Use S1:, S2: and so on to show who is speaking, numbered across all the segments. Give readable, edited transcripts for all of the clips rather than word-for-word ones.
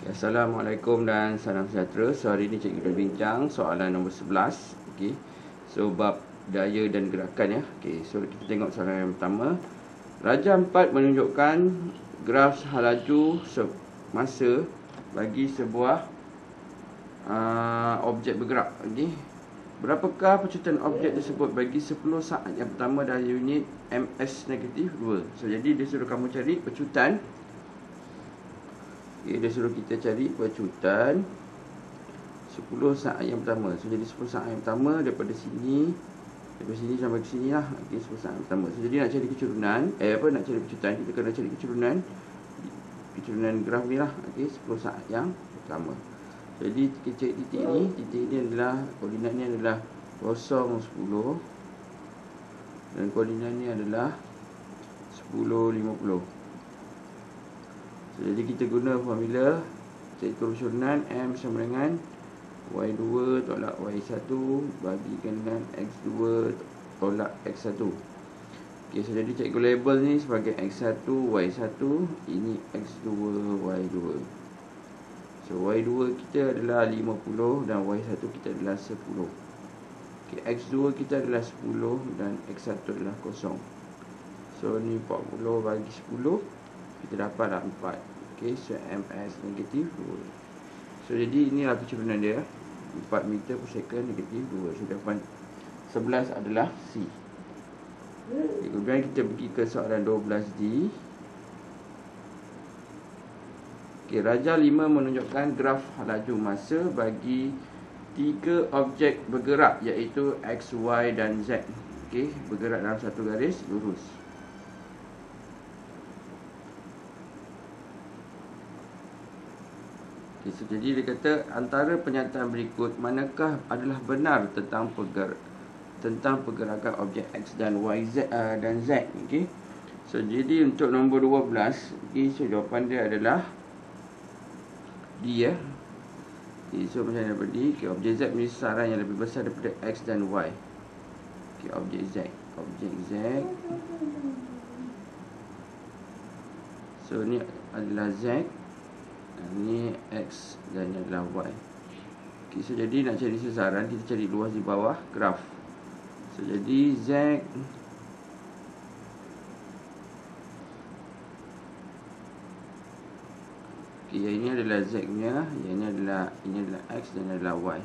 S1: Assalamualaikum dan salam sejahtera. So hari ini cikgu dah bincang soalan nombor 11. Okey. So bab daya dan gerakan ya. Okey, so kita tengok soalan yang pertama. Rajah 4 menunjukkan graf laju masa bagi sebuah objek bergerak. Okey. Berapakah pecutan objek tersebut bagi 10 saat yang pertama dari unit ms negatif 2. So jadi dia suruh kamu cari pecutan. Okay, dia suruh kita cari pecutan 10 saat yang pertama. So jadi 10 saat yang pertama daripada sini sampai ke sini lah. Okay, 10 saat yang pertama. So jadi nak cari kecurunan, nak cari pecutan, kita kena cari kecurunan graf ni lah. Okay, 10 saat yang pertama. Jadi kita cari titik ni adalah, koordinat ni adalah 0, 10. Dan koordinat ni adalah 10, 50. So, jadi kita guna formula cari kecurunan M sama dengan Y2 tolak Y1 bagikan dengan X2 tolak X1. Okay, so jadi cikgu label ni sebagai X1 Y1, ini X2 Y2. So Y2 kita adalah 50 dan Y1 kita adalah 10. Okay, X2 kita adalah 10 dan X1 adalah 0. So ni 40 bagi 10, kita dapat 4. Okay, so ms negatif 2. So jadi inilah kecurunan dia, 4 meter per second negatif 2. So jawapan 11 adalah C. Okay, kemudian kita pergi ke soalan 12D. Okay, rajah 5 menunjukkan graf laju masa bagi 3 objek bergerak, iaitu X, Y dan Z. Okay, bergerak dalam satu garis lurus. Okay, so jadi dia kata antara pernyataan berikut manakah adalah benar tentang pergerakan objek X dan Y dan Z. Okay. So jadi untuk nombor 12, okay, so jawapan dia adalah D ya. Okay, so macam mana dapat D? Okay, objek Z memiliki sasaran yang lebih besar daripada X dan Y. Okay, objek Z. So ni adalah Z, ini X dan ini adalah Y. Okay, so jadi nak cari sasaran, kita cari luas di bawah graf. So jadi Z yang ini adalah Z punya, yang ini adalah X dan ini adalah Y.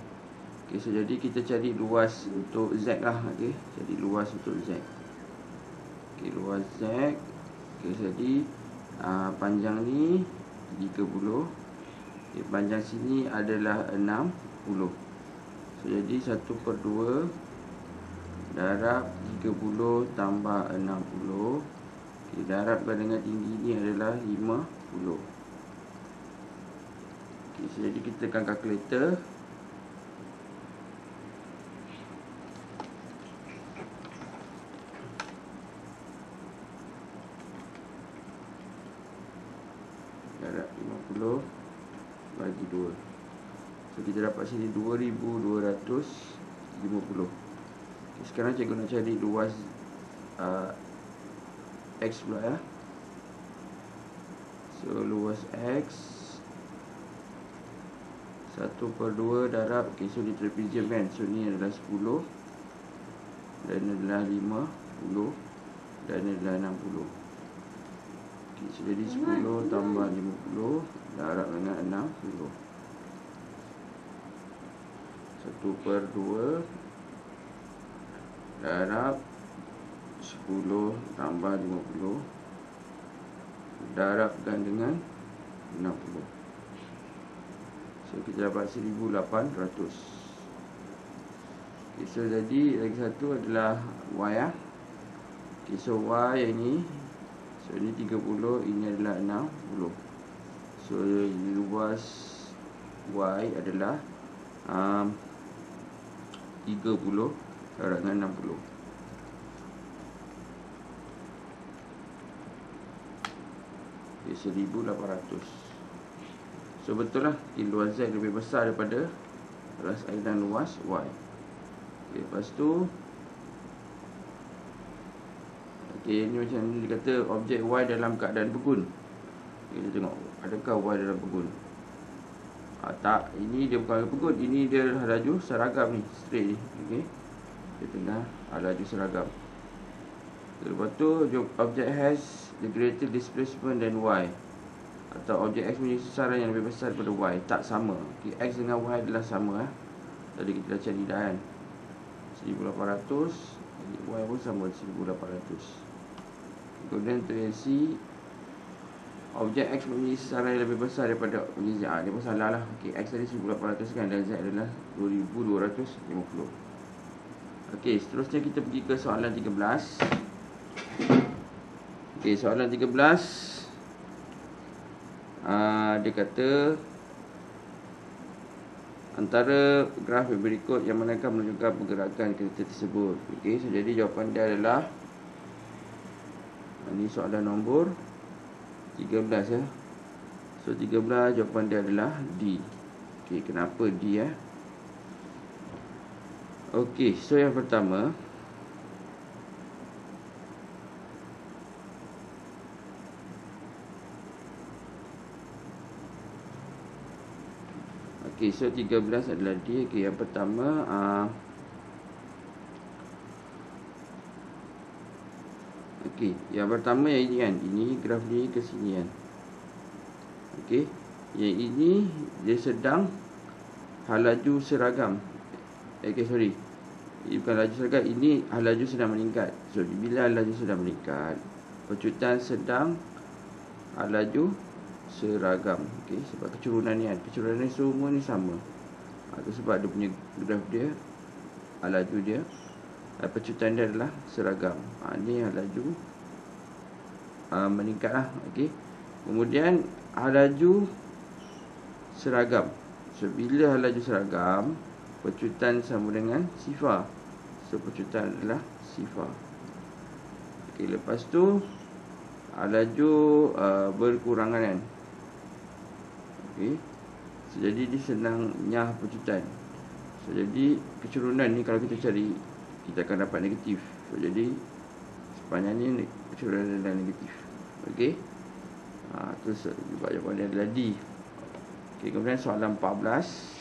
S1: Okay, so jadi kita cari luas untuk Z lah. Okay, jadi luas untuk Z. Okay, luas Z. Okay, jadi panjang ni 30. Okay, panjang sini adalah 60. So jadi 1/2 darab 30 tambah 60. Okay, darabkan dengan tinggi ni adalah 50. Okay, so jadi kita tekan kalkulator. Darab 50 bagi 2. So kita dapat sini 2250. Okay, sekarang cikgu nak cari luas X pula ya. So luas X 1/2 darab, okay, so di trapezium kan. So ni adalah 10 dan ini adalah 50 dan ini adalah 60. Okay, so jadi 10 tambah 50 darab dengan 60. 1/2 darab 10 tambah 50 darabkan dengan 60. So kita dapat 1800. Okay, so jadi lagi satu adalah Y ya. Okay, so Y yang ini, so ini 30, ini adalah 60. So luas Y adalah 30 darab dengan 60. Okay, 1800. So betul lah, luas Z lebih besar daripada luas X dan luas Y. Okay, lepas tu okay, ni macam ni dia kata objek Y dalam keadaan bergun. Okay, kita tengok adakah Y dalam bergun. Tak, ini dia bukan pegut. Ini dia laju seragam ni, straight ni. Okey. Dia tengah laju seragam. Lepas tu object has the greater displacement than y, atau objek X punya sesaran yang lebih besar daripada Y. Tak sama. Okay, X dengan Y adalah sama. Tadi kita dah cari dah kan, 1800. Y pun sama 1800. Kemudian tu yang C, objek X punya sesaran yang lebih besar daripada Z. Dia pun salah lah. Okay, X tadi 1800 kan, dan Z adalah 2250. Okay, seterusnya kita pergi ke soalan 13. Okay, soalan 13. Dia kata antara graf yang berikut yang manakah menunjukkan pergerakan kereta tersebut. Okey, so jadi jawapan dia adalah ini soalan nombor 13 ya. So 13 jawapan dia adalah D. Okey, kenapa D ya? Okey, so yang pertama, okey, so 13 adalah D. Okey, yang pertama okey, yang pertama yang ini kan, ini graf ni ke sini kan. Okey, yang ini dia sedang laju seragam. Okey, sorry, ini bukan laju seragam, ini laju sedang meningkat. So bila laju sedang meningkat, pecutan sedang laju seragam. Okey, sebab kecurunan ni kan, kecurunan ni semua ni sama. Itu sebab dia punya graf dia, laju dia, pecutan dia adalah seragam. Ni laju meningkat lah. Okey, kemudian laju seragam. So bila laju seragam, pecutan sama dengan sifar. So pecutan adalah sifar. Okey, lepas tu laju berkurangan kan. Okey, so jadi dia senang nyah pecutan. So jadi kecurunan ni kalau kita cari, kita akan dapat negatif. So jadi sepanjang ni kecurunan adalah negatif. Okey, terus sebab jawapan dia adalah D. Okey, kemudian soalan 14.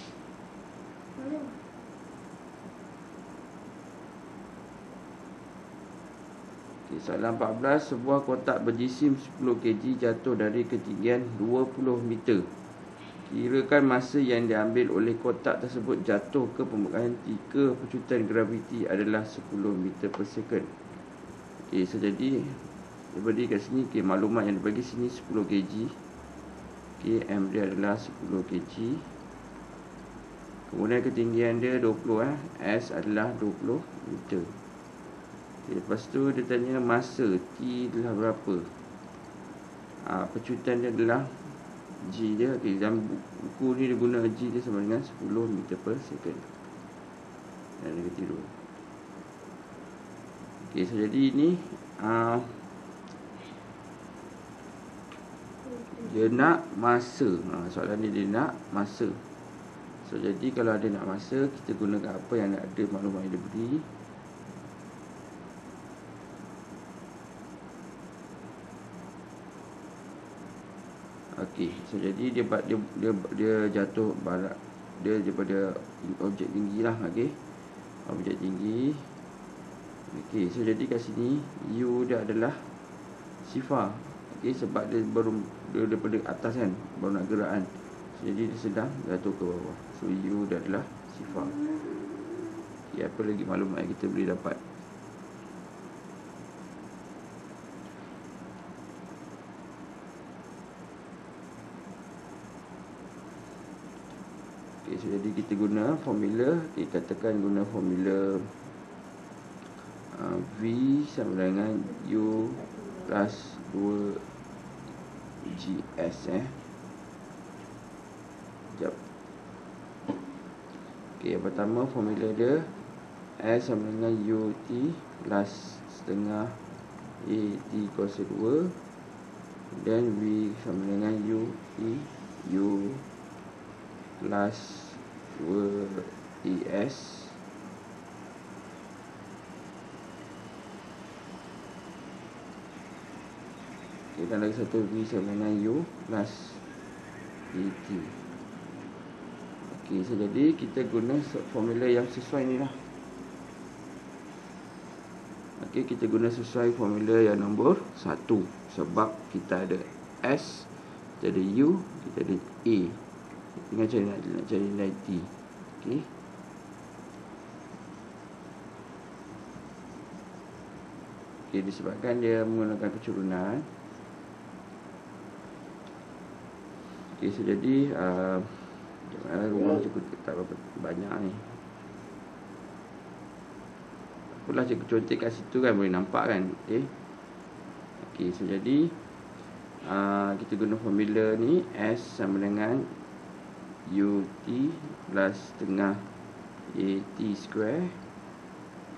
S1: Okay, soalan 14. Sebuah kotak berjisim 10 kg jatuh dari ketinggian 20 meter. Kirakan masa yang diambil oleh kotak tersebut jatuh ke permukaan 3 pecutan graviti adalah 10 meter per second. Okay, so jadi dia bagi kat sini, okay, maklumat yang dibagi sini 10 kg. Okay, M dia adalah 10 kg. Kemudian ketinggian dia 20 S adalah 20 meter. Okay, lepas tu dia tanya masa T adalah berapa. Pecutan dia adalah G dia. Okay, dalam buku ni dia guna G dia sama dengan 10 meter per second. Dan dia tiru. Okay, so jadi ini dia nak masa. Soalan ni dia nak masa. So jadi kalau ada nak masa, kita gunakan apa yang ada maklumat yang dia beri. Okey, so jadi dia jatuh barat, dia daripada objek tinggi lah. Okey, objek tinggi. Okey, so jadi kat sini U dia adalah sifar. Okey, sebab dia baru daripada atas kan, baru nak gerak kan. So, jadi dia sedang jatuh ke bawah. So U dia adalah sifar. Okey, apa lagi maklumat yang kita boleh dapat? Okay, so jadi kita guna formula. Okay, katakan guna formula V sama dengan U plus 2GS Sekejap. Okay, yang pertama formula dia S sama dengan UT plus setengah AT kuasa 2. Dan V sama dengan UE U plus 2ES okay, dan lagi satu V sama dengan U plus ET. Okey, so jadi kita guna formula yang sesuai ni lah. Okey, kita guna sesuai formula yang nombor 1. Sebab kita ada S, kita ada U, kita ada A. Tinggal cari nak cari nilai T. Okey. Okey, disebabkan dia menggunakan kecurunan. Okey, so jadi rumah cukup tak berapa banyak ni. Apalah cikgu contek kat situ kan, boleh nampak kan. Okey, so jadi kita guna formula ni, S sama dengan UT plus setengah AT square.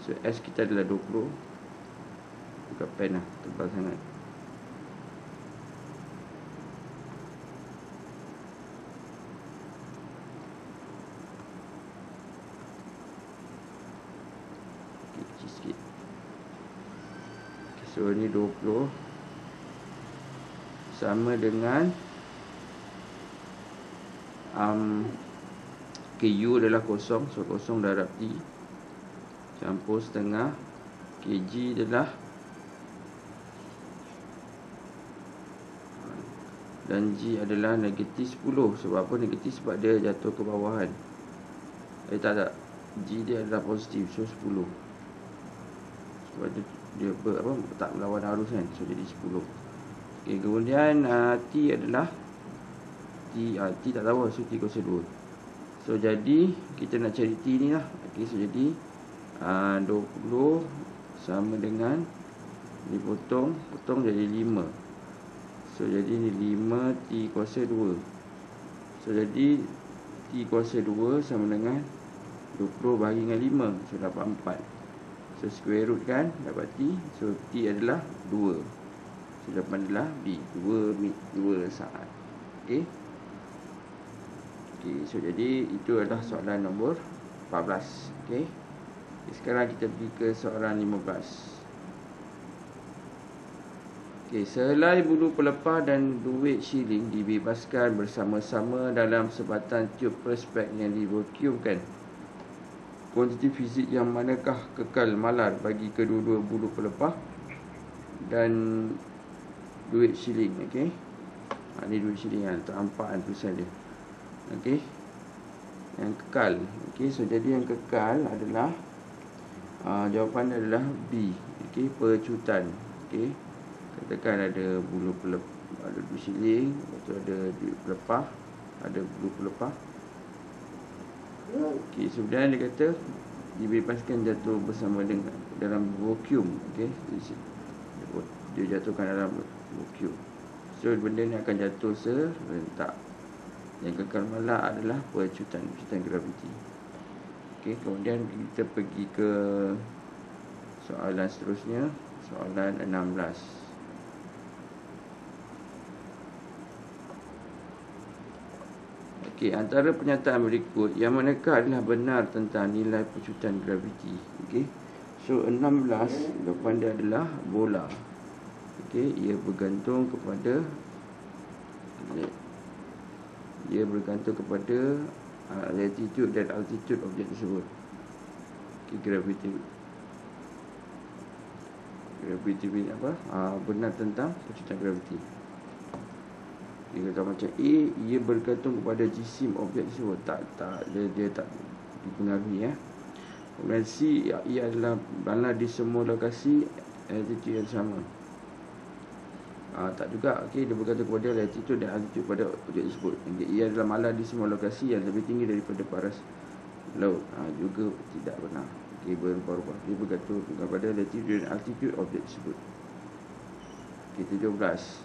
S1: So S kita adalah 20. Bukan pen lah, tebal sangat. Kecil sikit. So ni 20 sama dengan U adalah kosong. So kosong darab T campur setengah kg adalah, dan G adalah negatif 10. Sebab apa negatif? Sebab dia jatuh ke bawahan. Tak. G dia adalah positif. So 10. Sebab dia tak melawan arus kan. So jadi 10. Okay, kemudian T adalah T tak tahu. So T kuasa 2. So jadi kita nak cari T ni lah. Okay, so jadi 20 sama dengan dipotong jadi 5. So jadi ni 5 T kuasa 2. So jadi T kuasa 2 sama dengan 20 bahagi dengan 5. So dapat 4. So square root kan, dapat T. So T adalah 2. So jawapan adalah B, 2 saat. Okay. Okay, so jadi itu adalah soalan nombor 14. Okay. Sekarang kita pergi ke soalan 15. Okay, sehelai bulu pelepah dan duit shilling dibebaskan bersama-sama dalam sebatan tube perspek yang divacuumkan. Kuantiti fizik yang manakah kekal malar bagi kedua-dua bulu pelepah dan duit shilling? Okey. Ini duit shilling yang terhampak tulisan dia. Okey. Yang kekal. Okey, so jadi yang kekal adalah jawapan adalah B. Okey, pecutan. Okey. Katakan ada bulu pelepah, ada duit shilling, lepas tu ada duit pelepah, ada bulu pelepah. Okey, kemudian dia kata dibebaskan jatuh bersama dengan dalam vacuum. Okey, dia jatuhkan dalam vacuum. So benda ni akan jatuh serentak. Yang kekal malar adalah pecutan graviti. Okey, kemudian kita pergi ke soalan seterusnya, soalan 16. Okey, antara pernyataan berikut yang manakah adalah benar tentang nilai pecutan graviti? Okey. So 16 jawapan dia adalah bola. Okey, ia bergantung kepada latitude dan altitude objek tersebut. Okey, graviti apa? Benar tentang pecutan graviti. Dia kata macam A, ia bergantung kepada jisim objek tersebut. Dia tak dipengaruhi ya. Kemudian C, ia adalah mana di semua lokasi altitude yang sama. Tak juga. Okey, dia bergantung kepada latitude dan altitude pada objek tersebut. Ia adalah malar di semua lokasi yang lebih tinggi daripada paras laut. Juga tidak benar. Okey, berubah-ubah. Dia bergantung kepada latitude dan altitude objek tersebut. Okey, 17.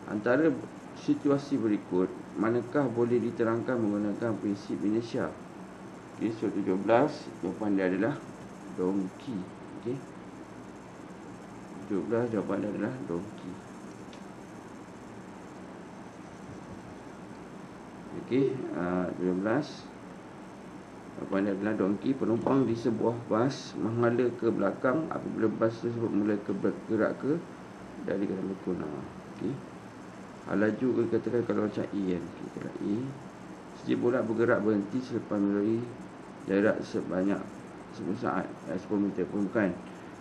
S1: Antara situasi berikut, manakah boleh diterangkan menggunakan prinsip inersia? Okey, so 17, jawapan dia adalah donkey. Okey. 17, jawapan dia adalah donkey. Okey, 17. Jawapan dia adalah donkey. Penumpang di sebuah bas menghala ke belakang apabila bas tersebut mula bergerak ke dari dalam lekun. Okey. Laju katakan kalau macam A kan, kita A. Setiap bola bergerak berhenti selepas melalui jarak sebanyak 10 saat 10 meter pun bukan.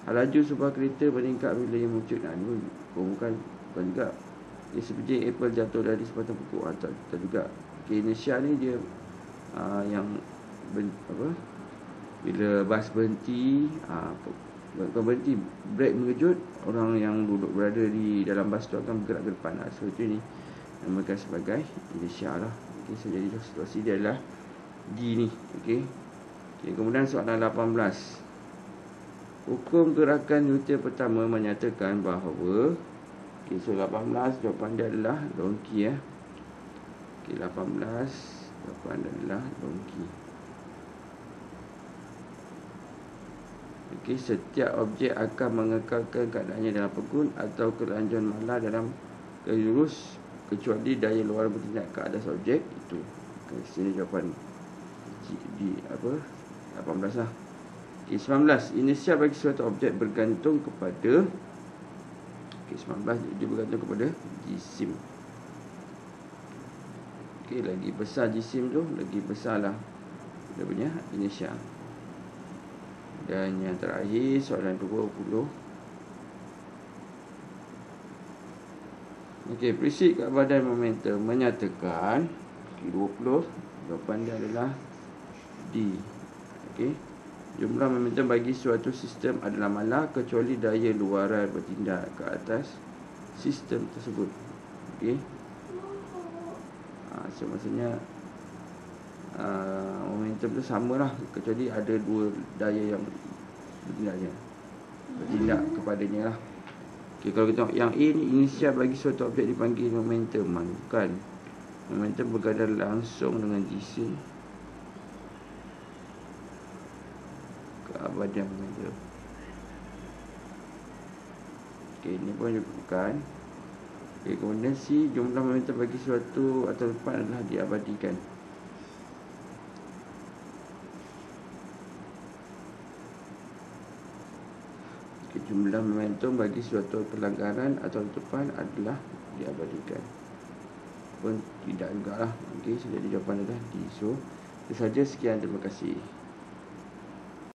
S1: Laju sebuah kereta meningkat bila ia muncul. Ni pun bukan juga. Seperti apple jatuh dari sebatang pokok. Tak juga. Inersia ni dia yang bila bas berhenti, bukan berhenti, brake mengejut, orang yang duduk berada di dalam bas tu akan bergerak ke depan. So itu ni namakan sebagai inersia lah. So jadi situasi dia adalah D ni. Kemudian soalan 18. Hukum gerakan Newton pertama menyatakan bahawa so 18 jawapan dia adalah donkey 18 jawapan dia adalah donkey. Setiap objek akan mengekalkan keadaannya dalam pegun atau kelanjuan malah dalam garis lurus kecuali daya luar bertindak ke atas objek itu. Sini jawapan di 18 lah. 19. Inersia bagi suatu objek bergantung kepada 19 dia bergantung kepada jisim. Lagi besar jisim tu, lagi besarlah dia punya inersia. Dan yang terakhir soalan 20. Prinsip keabadian momentum menyatakan 20 jawapan dia adalah D. Jumlah momentum bagi suatu sistem adalah malah kecuali daya luaran bertindak ke atas sistem tersebut. So maksudnya momentum tu samalah kecuali ada dua daya yang bertindak kepadanya lah. Kalau kita tengok yang A ni, inersia bagi suatu objek dipanggil momentum. Bukan. Momentum berkaitan langsung dengan jisim. Keabadian momentum. Ini pun bukan. Kemudian C, jumlah momentum bagi suatu atau tempat adalah diabadikan. Jumlah momentum bagi suatu pelanggaran atau letupan adalah diabadikan. Pun tidak jugalah. So jadi jawapan adalah D. So itu saja, sekian, terima kasih.